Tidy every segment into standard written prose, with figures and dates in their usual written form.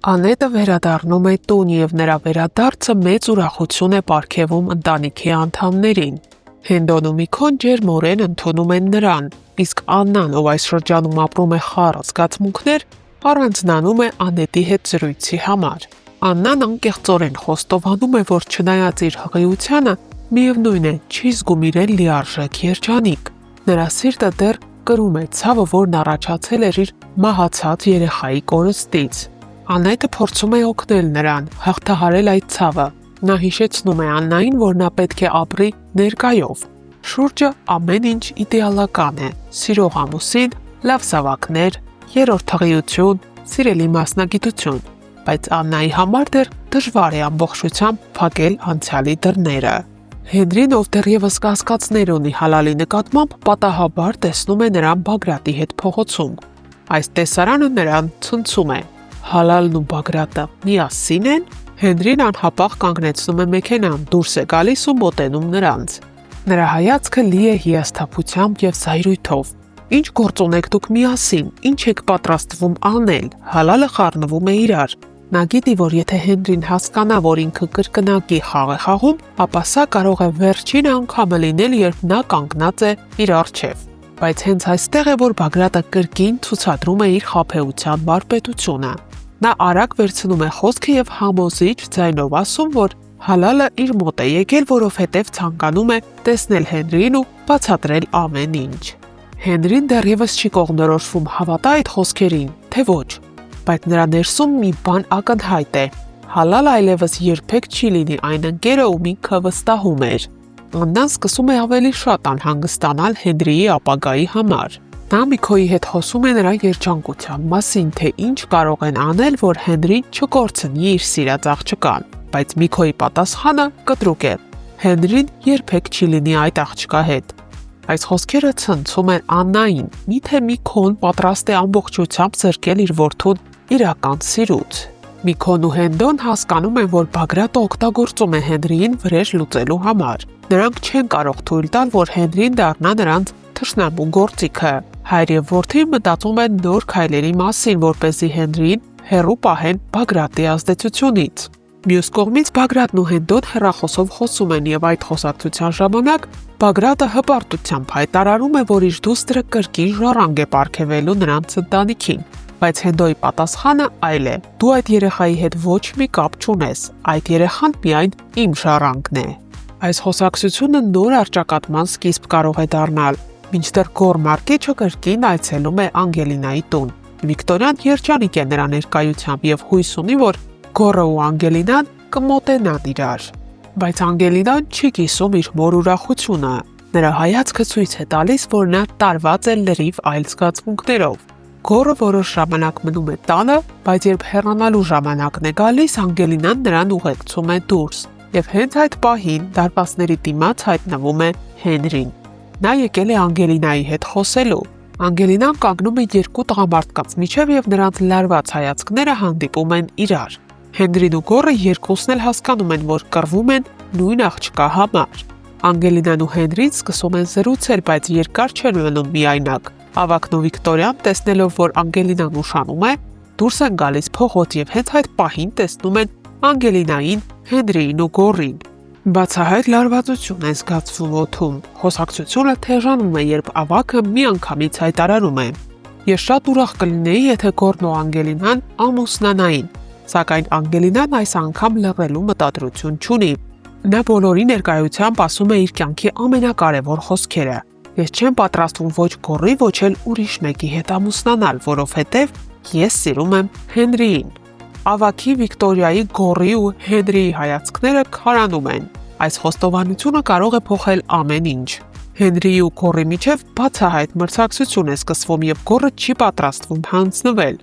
Անետը վերադառնում է տուն և նրա վերադարձը մեծ ուրախություն է պարգևում ընտանիքի անդամներին։ Հենդոն ու Միքոն ջերմորեն ընդունում են նրան, իսկ Աննան, ով այս շրջանում ապրում է խառը զգացմունքներ, առանձնանում է Անետի հետ զրույցի համար։ Աննան անկեղծորեն խոստովանում է, որ չնայած իր հղիությանը, միևնույն է, չի զգում իրեն լիարժեք երջանիկ։ Նրա սիրտը դեռ կրում է ցավը, որն առաջացել էր իր մահացած երեխայի կորստից։ Անետը փորձում է օգնել նրան, հաղթահարել այդ ցավը։ Նա հիշեցնում է Աննային, որ նա պետք է ապրի ներկայով։ Շուրջը ամեն ինչ իդեալական է՝ սիրող ամուսին, լավ զավակներ, երրորդ հղիություն, սիրելի մասնագիտություն, բայց Աննայի համար դեռ դժվար է ամբողջությամբ փակել անցյալի դռները։ Հենրին, ով դեռևս կասկածներ ունի Հալալի նկատմամբ, պատահաբար տեսնում է նրան Բագրատի հետ փողոցում։ Այս տեսարանը նրան ցնցում է։ Հալալն ու Բագրատը միասին են։ Հենրին անհապաղ կանգնեցնում է մեքենան, դուրս է գալիս ու մոտենում նրանց։ Նրա հայացքը լի է հիասթափությամբ և զայրույթով։ Ինչ գործ ունեք դուք միասին, ինչ եք պատրաստվում անել։ Հալալը խառնվում է իրար։ Նա գիտի, որ եթե Հենրին հասկանա, որ ինքը կրկնակի խաղ է խաղում, ապա սա կարող է վերջին անգամը լինել, երբ նա կանգնած է իր առջև։ Բայց հենց այստեղ է, որ Բագրատը կրկին ցուցադրում է իր խաբեության վարպետությունը։ Նա արագ վերցնում է խոսքը և համոզիչ ձայնով ասում, որ Հալալը իր մոտ է եկել, որովհետև ցանկանում է տեսնել Հենրիին ու բացատրել ամեն ինչ։ Հենրին դեռևս չի կողմնորոշվում հավատա այդ խոսքերին, թե ոչ, բայց նրա ներսում մի բան ակնհայտ է։ Հալալը այլևս երբեք չի լինի այն ընկերը, ում ինքը վստահում էր։ Աննան սկսում է ավելի շատ անհանգստանալ Հենրիի ապագայի համար։ Նա Միքոյի հետ խոսում է նրա երջանկության մասին, թե ինչ կարող են անել, որ Հենրին չկորցնի իր սիրած աղջկան, բայց Միքոյի պատասխանը կտրուկ է։ Հենրին երբեք չի լինի այդ աղջկա հետ։ Այս խոսքերը ցնցում են Աննային, միթե Միքոն պատրաստ է ամբողջությամբ զրկել իր որդուն իրական սիրուց։ Միքոն ու Հենդոն հասկանում են, որ Բագրատը օգտագործում է Հենրիին վրեժ լուծելու համար։ Նրանք չեն կարող թույլ տալ, որ Հենրին դառնա նրանց թշնամու գործիքը։ Հայր և որդին մտածում են նոր քայլերի մասին, որպեսզի Հենրիին հեռու պահեն Բագրատի ազդեցությունից։ Մյուս կողմից Բագրատն ու Հենդոն հեռախոսով խոսում են և այդ խոսակցության ժամանակ Բագրատը հպարտությամբ հայտարարում է, որ իր դուստրը կրկին ժառանգ է պարգևելու նրանց ընտանիքին, բայց Հենդոյի պատասխանը այլ է. դու այդ երեխայի հետ ոչ մի կապ չունես, այդ երեխան միայն իմ ժառանգն է։ Այս խոսակցությունը նոր առճակատման սկիզբ կարող է դառնալ, մինչդեռ Գոր Մարկիչը կրկին այցելում է Անգելինայի տուն։ Վիկտորյան երջանիկ է նրա ներկայությամբ և հույս ունի, որ Գորը ու Անգելինան կմոտենան իրար։ Բայց Անգելինան չի կիսում իր մոր ուրախությունը։ Նրա հայացքը ցույց է տալիս, որ նա տարված է լրիվ այլ զգացմունքներով։ Գորը որոշ ժամանակ մնում է տանը, բայց երբ հեռանալու ժամանակն է գալիս, Անգելինան նրան ուղեկցում է դուրս, և հենց այդ պահին դարպասների դիմաց հայտնվում է Հենրին։ Նա եկել է Անգելինայի հետ խոսելու։ Անգելինան կանգնում է երկու տղամարդկանց միջև և նրանց լարված հայացքները հանդիպում են իրար։ Հենրին ու Գորը երկուսն էլ հասկանում են, որ կռվում են նույն աղջկա համար։ Անգելինան ու Հենրին սկսում են զրուցել, բայց երկար չեն մնում միայնակ։ Ավագն ու Վիկտորիան, տեսնելով, որ Անգելինան ուշանում է, դուրս են գալիս փողոց և հենց այդ պահին տեսնում են Անգելինային, Հենրիին ու Գորին։ Բացահայտ լարվածություն է զգացվում օդում։ Խոսակցությունը թեժանում է, երբ ավագը միանգամից հայտարարում է. ես շատ ուրախ կլինեի, եթե Գորն ու Անգելինան ամուսնանային, սակայն Անգելինան այս անգամ լռելու մտադրություն չունի։ Նա բոլորի ներկայությամբ ասում է իր կյանքի ամենակարևոր խոսքերը. ես չեմ պատրաստվում ոչ Գորի, ոչ էլ ուրիշ մեկի հետ ամուսնանալ, որովհետև ես սիրում եմ Հենրիին։ Ավագի Վիկտորիայի, Գորի ու Հենրիի հայացքները քարանում են։ Այս խոստովանությունը կարող է փոխել ամեն ինչ։ Հենրիի ու Գորի միջև բացահայտ մրցակցություն է սկսվում և Գորը չի պատրաստվում հանձնվել։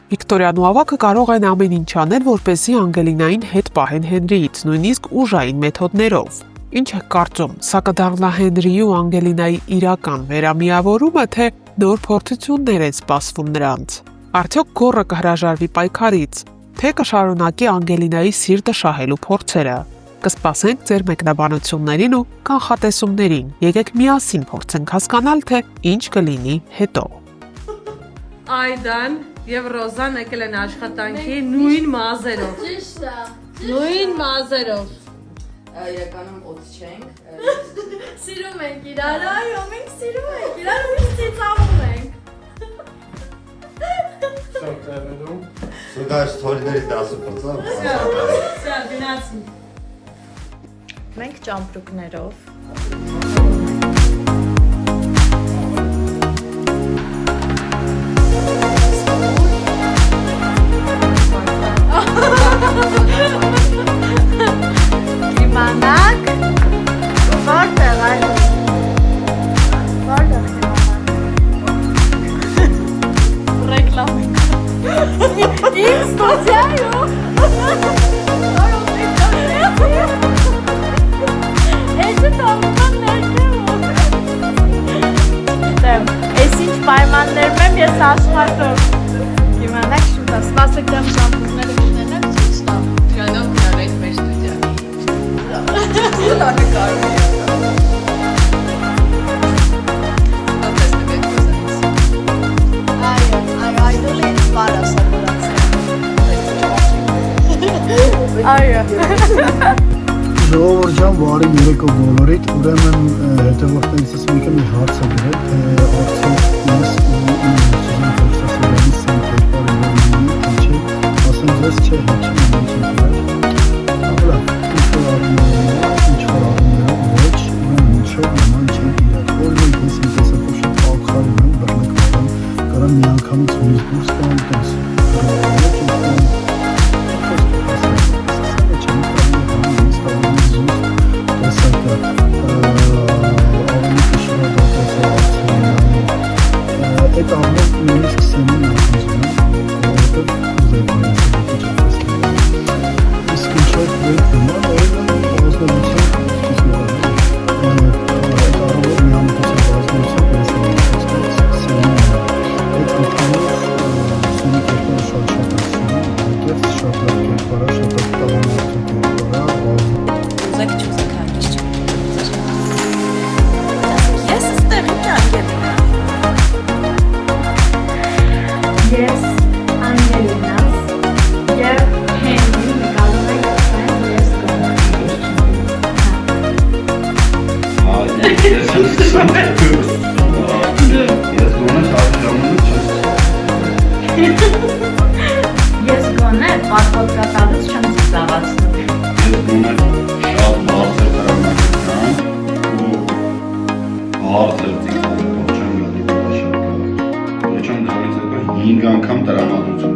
Վիկտորիան ու ավագը կարող են ամեն ինչ անել, որպեսզի Անգելինային հետ պահեն Հենրիից, նույնիսկ ուժային մեթոդներով։ Ինչ եք կարծում, սա կդառնա Հենրիի ու Անգելինայի իրական վերամիավորումը, թե նոր փորձություններ են սպասվում նրանց։ Արդյոք Գորը կհրաժարվի պայքարից, թե կշարունակի Անգելինայի սիրտը շահելու փորձերը։ Կսպասենք ձեր մեկնաբանություններին ու կանխատեսումներին։ Եկեք միասին փորձենք հասկանալ, թե ինչ կլինի հետո։ Այդան, Եվ Ռոզան եկել են աշխատանքի նույն մազերով։ Ճիշտ է։ Նույն մազերով։ Իրականում օծ չենք։ Սիրում ենք իրար, այո, մենք սիրում ենք իրար ու ծիծաղում ենք։ Սուգա ստորիների 10%-ով։ Սա գնացին։ Մենք ճամպրուկներով Իմանակ որտեղ այլ որտեղ իմանակ ռեկլամ Իմ ստուդիայում Էջը տանուման ներքեմ Ես ինչ պայմաններում եմ ես աշխատում Իմանակ շուտ է, սպասեք դեմ ժամպուկները կշնենեմ ցույց տամ Դրանով հնարից մեր ստուդիա։ Լավ է կարում է։ Ատեսնեք եք ոզանից։ Այո, այդուլ ինձ վար ասավորացել Այո Ժողովուրդ ջան, բարի երեկո բոլորիդ, ուրեմն հետևորդներիցս մեկը մի հարց է գրել, թե արդյոք ես ու իմ հերցազան փորձասերների սեմ կերպարը որ ունի, թե չէ, ասեմ ձեզ չէ, հետ չեմ ինչ եմ գրել, լավ, ինչ-որ առումներով ոչ, ուրեմն ինչով նման չեն իրար, օրինակ ես իմ տեսակով շատ աղքարում եմ, բռնեք վարեմ, կարամ մի անգամից հունից դուրս տամ, տես, այդ ամեն նույնիսկ սենին ախոզում եմ, որովհետև ուզել եմ իսկ ինչով վեր նման օրինակ ազնվության այդ առավոտ մի ամուսնության ազնվության ես եմ սենին այդ ընդհանուր սենի կերպարը շատ ասում եկեց շատ լավ կերպարա, շատ տաղամարդու կերպարա Ուզեք չուզեք հանգիս չեմ։ Ես ստեղ ինչ անգել եմ։ Ես Անգելինաս և Հենրի նկարում ենք ասեն ես Ես գոնե պատվոտ կատարից չեմ ծիծաղացնում անգամ տրամադրություն։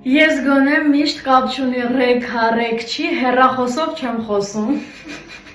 Ես գոնե միշտ կապ չունի ռեկ հա ռեկ չի, հեռախոսով չեմ խոսում